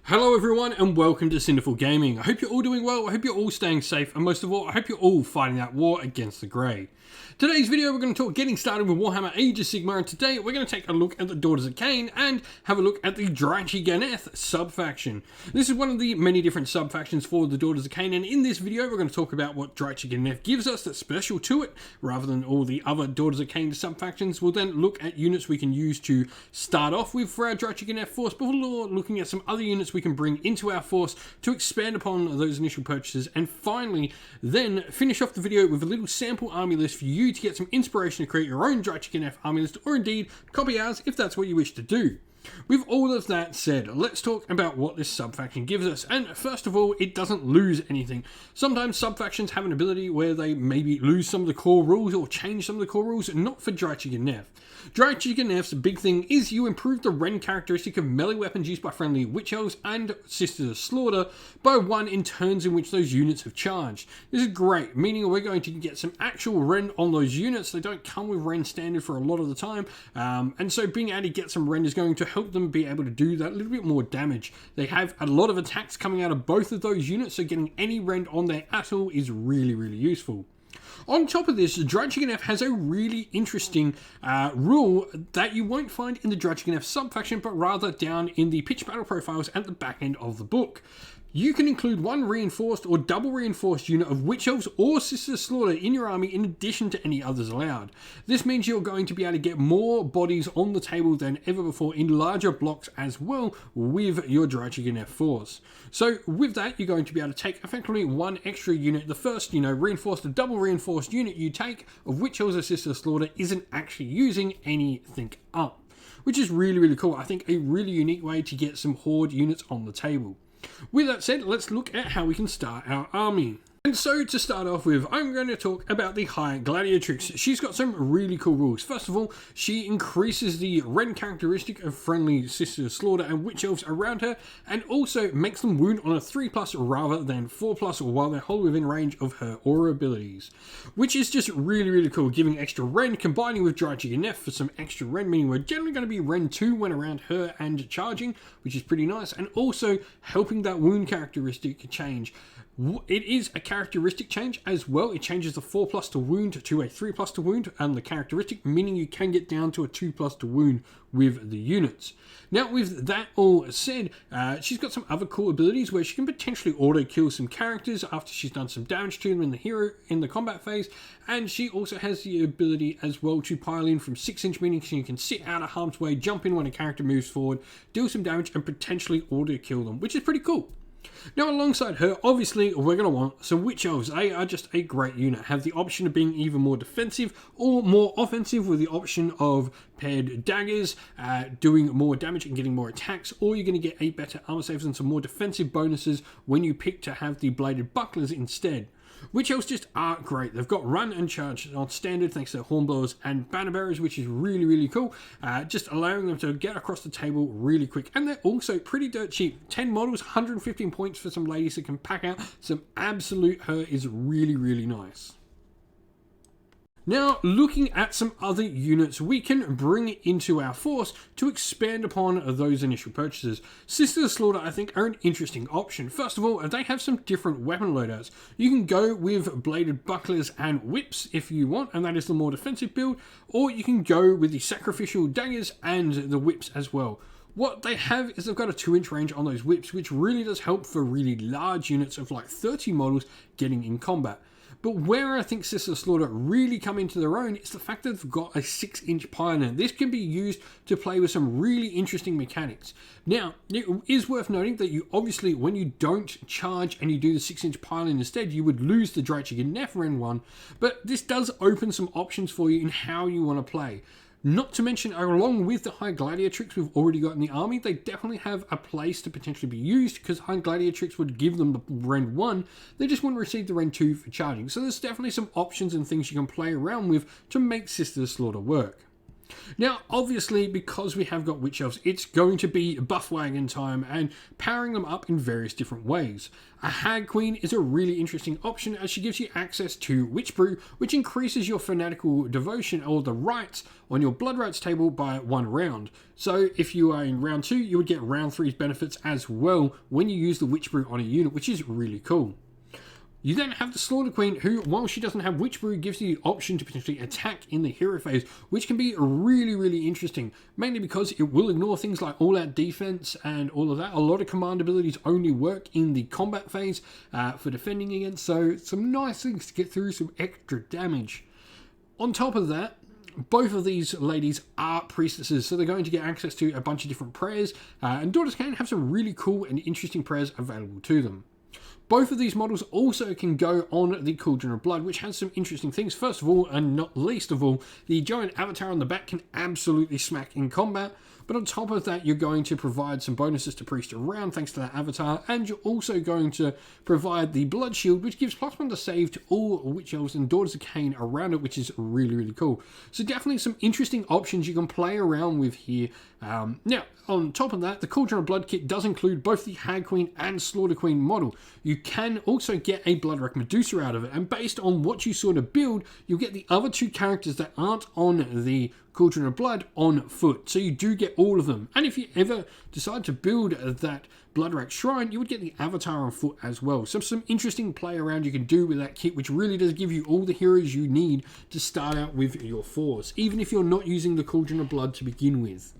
Hello everyone and welcome to Sinful Gaming. I hope you're all doing well, I hope you're all staying safe, and most of all, I hope you're all fighting that war against the Grey. Today's video we're going to talk getting started with Warhammer Age of Sigmar, and today we're going to take a look at the Daughters of Khaine and have a look at the Draichi Ganeth sub-faction. This is one of the many different sub-factions for the Daughters of Khaine, and in this video we're going to talk about what Draichi Ganeth gives us that's special to it, rather than all the other Daughters of Khaine sub-factions. We'll then look at units we can use to start off with for our Draichi Ganeth force, before looking at some other units we can bring into our force to expand upon those initial purchases, and finally then finish off the video with a little sample army list for you to get some inspiration to create your own Draichi Ganeth army list, or indeed copy ours if that's what you wish to do. With all of that said, let's talk about what this sub-faction gives us, and first of all, it doesn't lose anything. Sometimes sub-factions have an ability where they maybe lose some of the core rules or change some of the core rules, not for Draichi Ganeth. Draichi Ganeth's big thing is you improve the rend characteristic of melee weapons used by friendly Witch Elves and Sisters of Slaughter by 1 in turns in which those units have charged. This is great, meaning we're going to get some actual rend on those units. They don't come with rend standard for a lot of the time, and so being able to get some rend is going to help them be able to do that little bit more damage. They have a lot of attacks coming out of both of those units, so getting any rend on there at all is really useful. On top of this, Draichi Ganeth has a really interesting rule that you won't find in the Draichi Ganeth sub-faction, but rather down in the pitch battle profiles at the back end of the book. You can include 1 reinforced or double reinforced unit of Witch Elves or Sisters of Slaughter in your army in addition to any others allowed. This means you're going to be able to get more bodies on the table than ever before in larger blocks as well with your Draichi Ganeth force. So with that, you're going to be able to take effectively 1 extra unit. The first, reinforced or double reinforced unit you take of Witch Elves or Sisters of Slaughter isn't actually using anything up, which is really cool. I think a really unique way to get some horde units on the table. With that said, let's look at how we can start our army. And so to start off with, I'm going to talk about the High Gladiatrix. She's got some really cool rules. First of all, she increases the rend characteristic of friendly Sisters of Slaughter and Witch Elves around her, and also makes them wound on a 3+ rather than 4+ while they're wholly within range of her aura abilities. Which is just really cool, giving extra rend, combining with Draichi Ganeth for some extra rend, meaning we're generally going to be rend 2 when around her and charging, which is pretty nice, and also helping that wound characteristic change. It is a characteristic change as well. It changes the 4+ to wound to a 3+ to wound, and the characteristic, meaning you can get down to a 2+ to wound with the units. Now, with that all said, she's got some other cool abilities where she can potentially auto-kill some characters after she's done some damage to them in the combat phase, and she also has the ability as well to pile in from 6-inch, meaning you can sit out of harm's way, jump in when a character moves forward, deal some damage, and potentially auto-kill them, which is pretty cool. Now, alongside her, obviously, we're going to want some Witch Elves. They are just a great unit. Have the option of being even more defensive or more offensive, with the option of paired daggers, doing more damage and getting more attacks, or you're going to get a better armor saves and some more defensive bonuses when you pick to have the bladed bucklers instead. Witch Elves just are great. They've got run and charge on standard thanks to hornblowers and banner bearers, which is really cool, just allowing them to get across the table really quick. And they're also pretty dirt cheap. 10 models, 115 points for some ladies that can pack out some absolute her is really nice. Now, looking at some other units we can bring into our force to expand upon those initial purchases. Sisters of Slaughter, I think, are an interesting option. First of all, they have some different weapon loadouts. You can go with bladed bucklers and whips if you want, and that is the more defensive build, or you can go with the sacrificial daggers and the whips as well. What they have is they've got a 2-inch range on those whips, which really does help for really large units of like 30 models getting in combat. But where I think Sisters of Slaughter really come into their own is the fact that they've got a 6-inch pioneer. This can be used to play with some really interesting mechanics. Now, it is worth noting that you obviously, when you don't charge and you do the 6-inch pioneer instead, you would lose the Draichi Ganeth Rend 1, but this does open some options for you in how you want to play. Not to mention, along with the High Gladiatrix we've already got in the army, they definitely have a place to potentially be used, because High Gladiatrix would give them the Rend 1, they just wouldn't receive the Rend 2 for charging. So there's definitely some options and things you can play around with to make Sisters of Slaughter work. Now, obviously, because we have got Witch Elves, it's going to be buff wagon time and powering them up in various different ways. A Hag Queen is a really interesting option as she gives you access to Witch Brew, which increases your fanatical devotion or the rights on your blood rights table by 1 round. So if you are in round 2, you would get round 3's benefits as well when you use the Witch Brew on a unit, which is really cool. You then have the Slaughter Queen, who, while she doesn't have Witch Brew, gives you the option to potentially attack in the hero phase, which can be really, really interesting, mainly because it will ignore things like all-out defense and all of that. A lot of command abilities only work in the combat phase for defending against, so some nice things to get through some extra damage. On top of that, both of these ladies are priestesses, so they're going to get access to a bunch of different prayers, and Daughters of Khaine have some really cool and interesting prayers available to them. Both of these models also can go on the Cauldron of Blood, which has some interesting things. First of all, and not least of all, the giant avatar on the back can absolutely smack in combat. But on top of that, you're going to provide some bonuses to Priest around thanks to that avatar, and you're also going to provide the Blood Shield, which gives +1 to save to all Witch Elves and Daughters of Khaine around it, which is really, really cool. So definitely some interesting options you can play around with here. Now, on top of that, the Cauldron of Blood kit does include both the Hag Queen and Slaughter Queen model. You can also get a Bloodwreck Medusa out of it, and based on what you sort of build, you'll get the other 2 characters that aren't on the Cauldron of Blood on foot, so you do get all of them. And if you ever decide to build that Bloodwreck Shrine, you would get the avatar on foot as well. So some interesting play around you can do with that kit, which really does give you all the heroes you need to start out with your force, even if you're not using the Cauldron of Blood to begin with.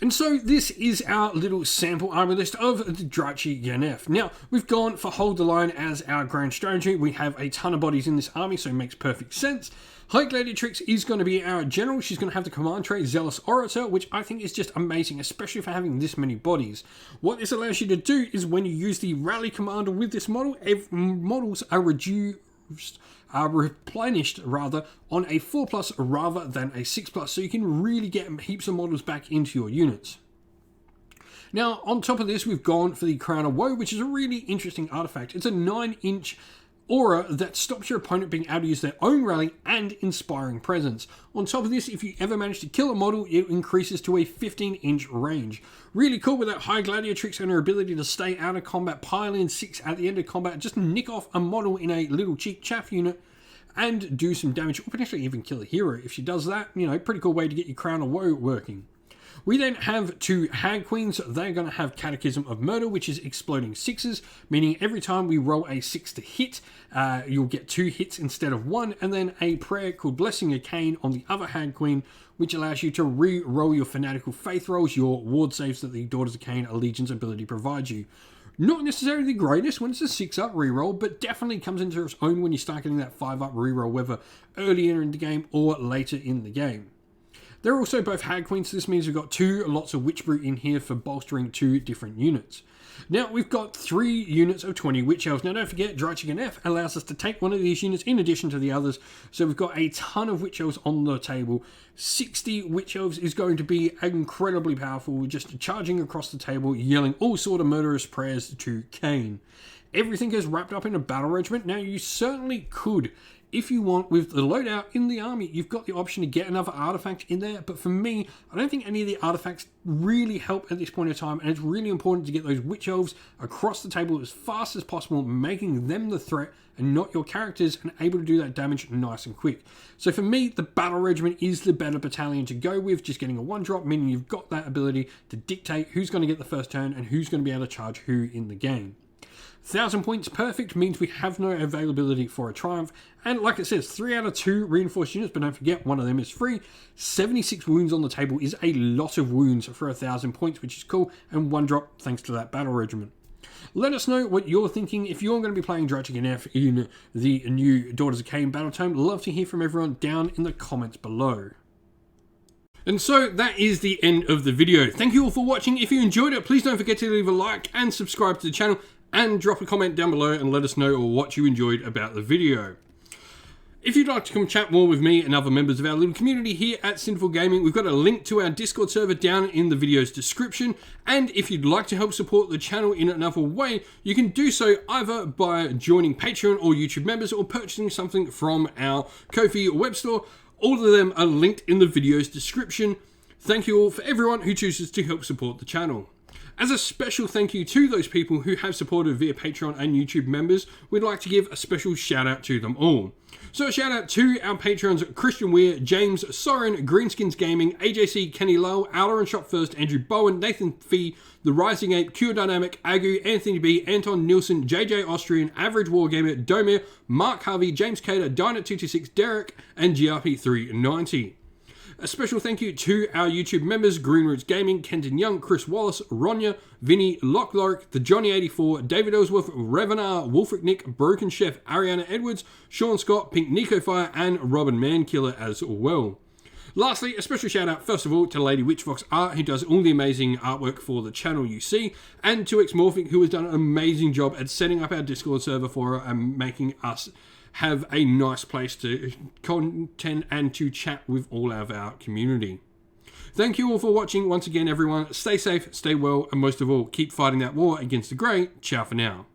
And so this is our little sample army list of the Draichi Ganeth. Now, we've gone for Hold the Line as our grand strategy. We have a ton of bodies in this army, so it makes perfect sense. High Gladiatrix is going to be our general. She's going to have the command trait Zealous Orator, which I think is just amazing, especially for having this many bodies. What this allows you to do is when you use the Rally Commander with this model, models are replenished rather on a 4+ rather than a 6+, so you can really get heaps of models back into your units. Now, on top of this, we've gone for the Crown of Woe, which is a really interesting artifact. It's a 9-inch aura that stops your opponent being able to use their own rally and inspiring presence. On top of this, if you ever manage to kill a model, it increases to a 15-inch range. Really cool with that High Gladiatrix and her ability to stay out of combat, pile in 6 at the end of combat, just nick off a model in a little cheap chaff unit and do some damage, or potentially even kill a hero. If she does that, you know, pretty cool way to get your Crown of Woe working. We then have 2 Hag Queens. They're going to have Catechism of Murder, which is exploding 6s, meaning every time we roll a 6 to hit, you'll get 2 hits instead of 1, and then a prayer called Blessing of Khaine on the other Hag Queen, which allows you to re-roll your Fanatical Faith rolls, your ward saves that the Daughters of Khaine Allegiance ability provides you. Not necessarily the greatest when it's a 6-up reroll, but definitely comes into its own when you start getting that 5-up reroll, whether earlier in the game or later in the game. They're also both Hag Queens, so this means we've got 2 lots of Witch Brew in here for bolstering 2 different units. Now, we've got 3 units of 20 Witch Elves. Now, don't forget, Draichi Ganeth allows us to take one of these units in addition to the others, so we've got a ton of Witch Elves on the table. 60 Witch Elves is going to be incredibly powerful, just charging across the table, yelling all sort of murderous prayers to Khaine. Everything is wrapped up in a battle regiment. Now, you certainly could, if you want, with the loadout in the army, you've got the option to get another artifact in there. But for me, I don't think any of the artifacts really help at this point in time. And it's really important to get those Witch Elves across the table as fast as possible, making them the threat and not your characters, and able to do that damage nice and quick. So for me, the battle regiment is the better battalion to go with. Just getting a 1-drop, meaning you've got that ability to dictate who's going to get the first turn and who's going to be able to charge who in the game. 1,000 points perfect means we have no availability for a triumph, and like it says, 3 out of 2 reinforced units, but don't forget, one of them is free. 76 wounds on the table is a lot of wounds for 1,000 points, which is cool, and 1-drop thanks to that battle regiment. Let us know what you're thinking if you're going to be playing Draichi Ganeth in the new Daughters of Khaine battle tome. Love to hear from everyone down in the comments below. And so that is the end of the video. Thank you all for watching. If you enjoyed it, please don't forget to leave a like and subscribe to the channel, and drop a comment down below and let us know what you enjoyed about the video. If you'd like to come chat more with me and other members of our little community here at Sinful Gaming, we've got a link to our Discord server down in the video's description. And if you'd like to help support the channel in another way, you can do so either by joining Patreon or YouTube members, or purchasing something from our Ko-fi web store. All of them are linked in the video's description. Thank you all for everyone who chooses to help support the channel. As a special thank you to those people who have supported via Patreon and YouTube members, we'd like to give a special shout out to them all. So a shout out to our patrons Christian Weir, James, Soren, Greenskins Gaming, AJC, Kenny Lowe, Alarin Shop First, Andrew Bowen, Nathan Fee, The Rising Ape, Q Dynamic, Agu, Anthony B, Anton Nielsen, JJ Austrian, Average Wargamer, Domir, Mark Harvey, James Cater, Dyna226, Derek, and GRP390. A special thank you to our YouTube members, Green Roots Gaming, Kenton Young, Chris Wallace, Ronya, Vinny, Lock Lorick, The Johnny84, David Ellsworth, Revenar, Wolfric Nick, Broken Chef, Ariana Edwards, Sean Scott, Pink Nico Fire, and Robin Mankiller as well. Lastly, a special shout out first of all to Lady Witchfox Art, who does all the amazing artwork for the channel you see, and to Xmorphic, who has done an amazing job at setting up our Discord server for her and making us have a nice place to content and to chat with all of our community. Thank you all for watching once again, everyone. Stay safe, stay well, and most of all, keep fighting that war against the Grey. Ciao for now.